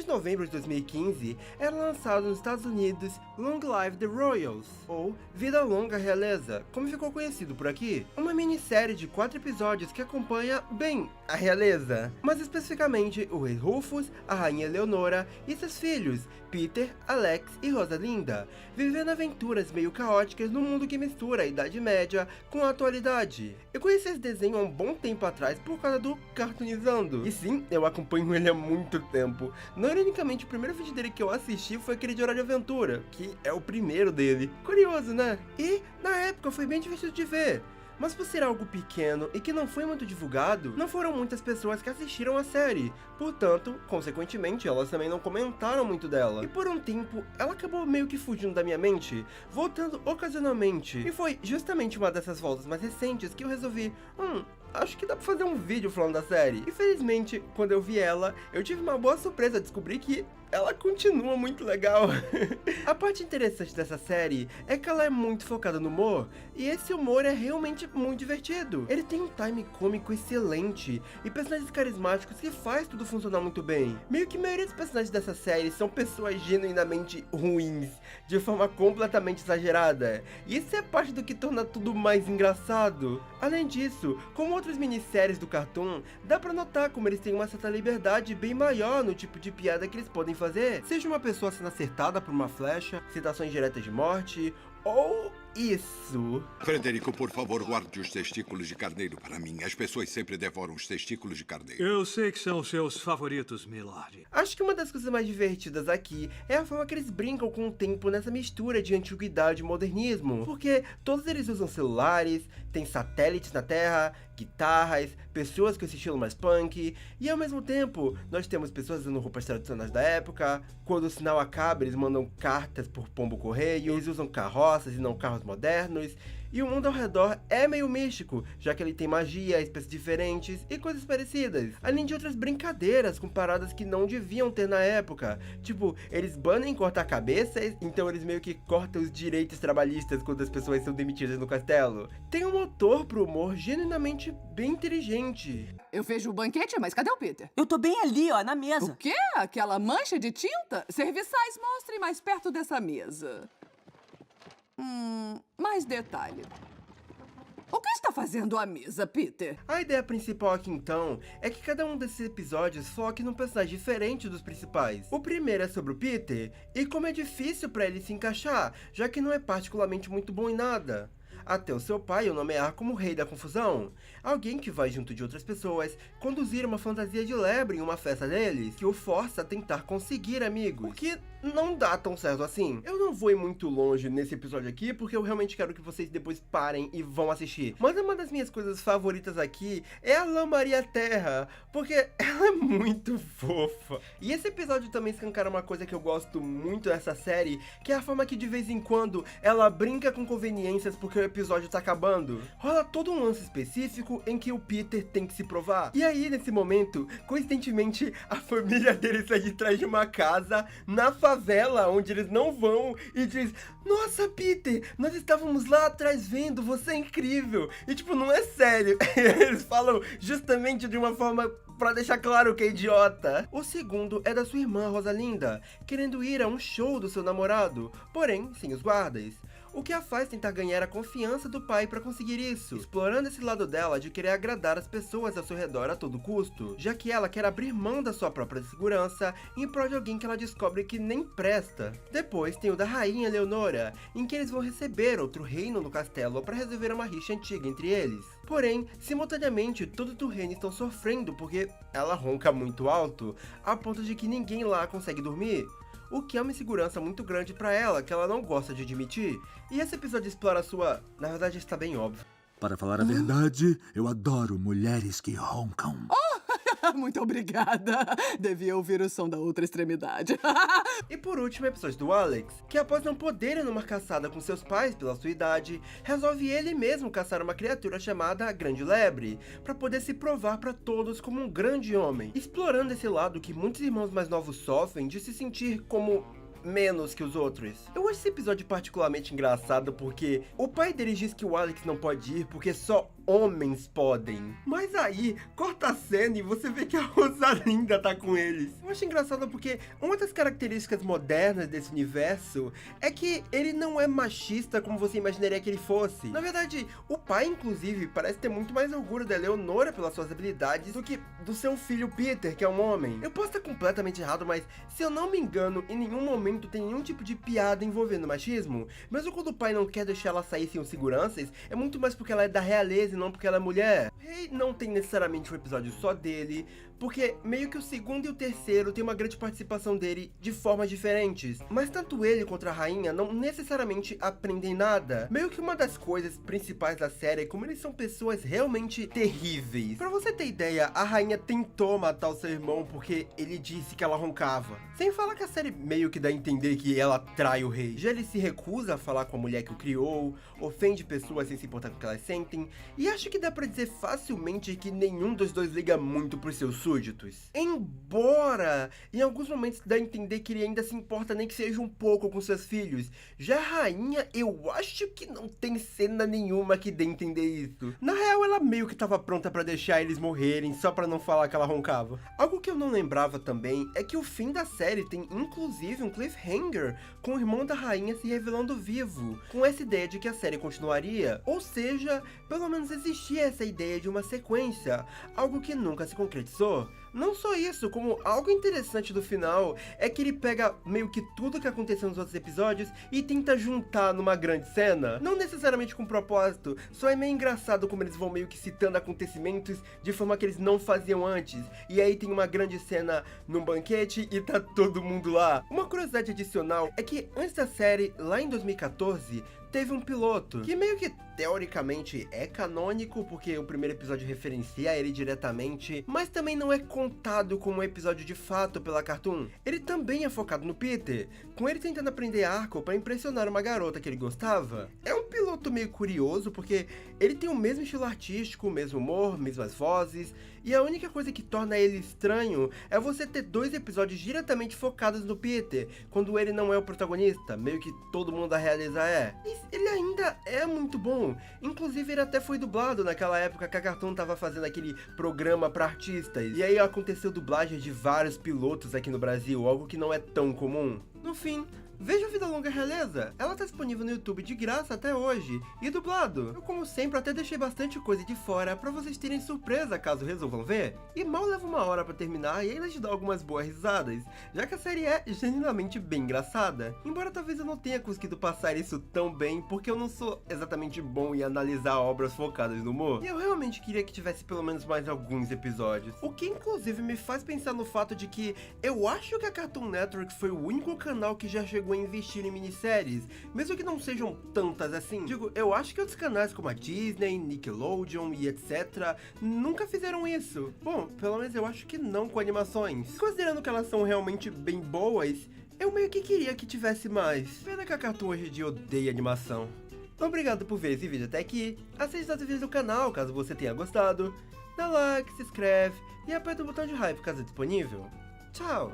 de novembro de 2015, era lançado nos Estados Unidos Long Live the Royals, ou Vida Longa Realeza, como ficou conhecido por aqui. Uma minissérie de 4 episódios que acompanha, bem, a realeza, mas especificamente o rei Rufus, a rainha Eleonora e seus filhos, Peter, Alex e Rosalinda, vivendo aventuras meio caóticas no mundo que mistura a Idade Média com a atualidade. Eu conheci esse desenho há um bom tempo atrás por causa do Cartoonizando. E sim, eu acompanho ele há muito tempo. Não ironicamente, o primeiro vídeo dele que eu assisti foi aquele de Hora de Aventura, que é o primeiro dele. Curioso, né? E, na época, foi bem divertido de ver. Mas por ser algo pequeno e que não foi muito divulgado, não foram muitas pessoas que assistiram a série. Portanto, consequentemente, elas também não comentaram muito dela. E por um tempo, ela acabou meio que fugindo da minha mente, voltando ocasionalmente. E foi justamente uma dessas voltas mais recentes que eu resolvi, acho que dá pra fazer um vídeo falando da série. Infelizmente, quando eu vi ela, eu tive uma boa surpresa, descobri que ela continua muito legal. A parte interessante dessa série é que ela é muito focada no humor, e esse humor é realmente muito divertido. Ele tem um time cômico excelente, e personagens carismáticos que faz tudo funcionar muito bem. Meio que a maioria dos personagens dessa série são pessoas genuinamente ruins, de forma completamente exagerada, e isso é parte do que torna tudo mais engraçado. Além disso, como outras minisséries do Cartoon, dá pra notar como eles têm uma certa liberdade bem maior no tipo de piada que eles podem fazer, seja uma pessoa sendo acertada por uma flecha, citações diretas de morte, ou isso. Frederico, por favor, guarde os testículos de carneiro para mim. As pessoas sempre devoram os testículos de carneiro. Eu sei que são seus favoritos, Milord. Acho que uma das coisas mais divertidas aqui é a forma que eles brincam com o tempo nessa mistura de antiguidade e modernismo. Porque todos eles usam celulares, tem satélites na Terra, guitarras, pessoas com esse estilo mais punk, e ao mesmo tempo, nós temos pessoas usando roupas tradicionais da época. Quando o sinal acaba, eles mandam cartas por pombo correio, eles usam carroças e não carros modernos, e o mundo ao redor é meio místico, já que ele tem magia, espécies diferentes e coisas parecidas, além de outras brincadeiras com paradas que não deviam ter na época, tipo, eles banem cortar cabeças, então eles meio que cortam os direitos trabalhistas quando as pessoas são demitidas no castelo. Tem um motor pro humor genuinamente bem inteligente. Eu vejo o banquete, mas cadê o Peter? Eu tô bem ali, ó, na mesa. O quê? Aquela mancha de tinta? Serviçais, mostrem mais perto dessa mesa. Mais detalhe. O que está fazendo a mesa, Peter? A ideia principal aqui então é que cada um desses episódios foque num personagem diferente dos principais. O primeiro é sobre o Peter e como é difícil pra ele se encaixar, já que não é particularmente muito bom em nada. Até o seu pai o nomear como rei da confusão, alguém que vai junto de outras pessoas conduzir uma fantasia de lebre em uma festa deles, que o força a tentar conseguir amigos, o que não dá tão certo assim. Eu não vou ir muito longe nesse episódio aqui, porque eu realmente quero que vocês depois parem e vão assistir. Mas uma das minhas coisas favoritas aqui é a Lã Maria Terra, porque ela é muito fofa. E esse episódio também escancara uma coisa que eu gosto muito dessa série, que é a forma que de vez em quando ela brinca com conveniências porque o episódio tá acabando. Rola todo um lance específico em que o Peter tem que se provar. E aí, nesse momento, coincidentemente, a família dele sai de trás de uma casa na favela onde eles não vão e diz: nossa, Peter, nós estávamos lá atrás vendo, você é incrível. E tipo, não é sério. Eles falam justamente de uma forma pra deixar claro que é idiota. O segundo é da sua irmã Rosalinda, querendo ir a um show do seu namorado, porém sem os guardas. O que a faz tentar ganhar a confiança do pai pra conseguir isso, explorando esse lado dela de querer agradar as pessoas ao seu redor a todo custo, já que ela quer abrir mão da sua própria segurança em prol de alguém que ela descobre que nem presta. Depois tem o da rainha Leonora, em que eles vão receber outro reino no castelo para resolver uma rixa antiga entre eles. Porém, simultaneamente, todos do reino estão sofrendo porque ela ronca muito alto, a ponto de que ninguém lá consegue dormir. O que é uma insegurança muito grande pra ela, que ela não gosta de admitir. E esse episódio explora a sua... Na verdade, está bem óbvio. Para falar a verdade, eu adoro mulheres que roncam. Muito obrigada. Devia ouvir o som da outra extremidade. E por último, o episódio do Alex, que após não poder ir numa caçada com seus pais pela sua idade, resolve ele mesmo caçar uma criatura chamada Grande Lebre, para poder se provar para todos como um grande homem, explorando esse lado que muitos irmãos mais novos sofrem de se sentir como menos que os outros. Eu acho esse episódio particularmente engraçado porque o pai deles diz que o Alex não pode ir porque só homens podem. Mas aí, corta a cena e você vê que a Rosalinda tá com eles. Eu acho engraçado porque uma das características modernas desse universo é que ele não é machista como você imaginaria que ele fosse. Na verdade, o pai, inclusive, parece ter muito mais orgulho da Leonora pelas suas habilidades do que do seu filho Peter, que é um homem. Eu posso estar completamente errado, mas se eu não me engano, em nenhum momento tem nenhum tipo de piada envolvendo machismo. Mesmo quando o pai não quer deixar ela sair sem os seguranças, é muito mais porque ela é da realeza e não porque ela é mulher. E não tem necessariamente um episódio só dele, porque meio que o segundo e o terceiro tem uma grande participação dele de formas diferentes. Mas tanto ele quanto a rainha não necessariamente aprendem nada. Meio que uma das coisas principais da série é como eles são pessoas realmente terríveis. Pra você ter ideia, a rainha tentou matar o seu irmão porque ele disse que ela roncava. Sem falar que a série meio que dá a entender que ela trai o rei. Já ele se recusa a falar com a mulher que o criou, ofende pessoas sem se importar com o que elas sentem, e acho que dá pra dizer facilmente que nenhum dos dois liga muito pros seus súditos. Embora, em alguns momentos dá a entender que ele ainda se importa nem que seja um pouco com seus filhos. Já a rainha, eu acho que não tem cena nenhuma que dê a entender isso. Na real, ela meio que tava pronta pra deixar eles morrerem só pra não falar que ela roncava. Algo que eu não lembrava também é que o fim da série tem inclusive um cliffhanger com o irmão da rainha se revelando vivo, com essa ideia de que a série continuaria. Ou seja, pelo menos existia essa ideia de uma sequência, algo que nunca se concretizou. Não só isso, como algo interessante do final é que ele pega meio que tudo que aconteceu nos outros episódios e tenta juntar numa grande cena. Não necessariamente com propósito, só é meio engraçado como eles vão meio que citando acontecimentos de forma que eles não faziam antes. E aí tem uma grande cena num banquete e tá todo mundo lá. Uma curiosidade adicional é que antes da série, lá em 2014, teve um piloto, que meio que teoricamente é canônico, porque o primeiro episódio referencia ele diretamente, mas também não é contado como um episódio de fato pela Cartoon. Ele também é focado no Peter, com ele tentando aprender arco para impressionar uma garota que ele gostava. É um piloto meio curioso, porque ele tem o mesmo estilo artístico, o mesmo humor, mesmas vozes, e a única coisa que torna ele estranho é você ter 2 episódios diretamente focados no Peter, quando ele não é o protagonista, meio que todo mundo da realeza é. E ele ainda é muito bom. Inclusive, ele até foi dublado naquela época que a Cartoon tava fazendo aquele programa pra artistas. E aí aconteceu dublagem de vários pilotos aqui no Brasil, algo que não é tão comum. No fim, veja Vida Longa Realeza, ela tá disponível no YouTube de graça até hoje, e dublado. Eu, como sempre, até deixei bastante coisa de fora pra vocês terem surpresa caso resolvam ver. E mal leva 1 hora pra terminar e ainda te dá algumas boas risadas, já que a série é genuinamente bem engraçada. Embora talvez eu não tenha conseguido passar isso tão bem, porque eu não sou exatamente bom em analisar obras focadas no humor. E eu realmente queria que tivesse pelo menos mais alguns episódios. O que inclusive me faz pensar no fato de que eu acho que a Cartoon Network foi o único canal que já chegou a investir em minisséries, mesmo que não sejam tantas assim. Digo, eu acho que outros canais como a Disney, Nickelodeon e etc. nunca fizeram isso. Bom, pelo menos eu acho que não com animações. Considerando que elas são realmente bem boas, eu meio que queria que tivesse mais. Pena que a Cartoon hoje em dia odeia animação. Obrigado por ver esse vídeo até aqui. Assiste os outros vídeos do canal caso você tenha gostado. Dá like, se inscreve e aperta o botão de hype caso disponível. Tchau!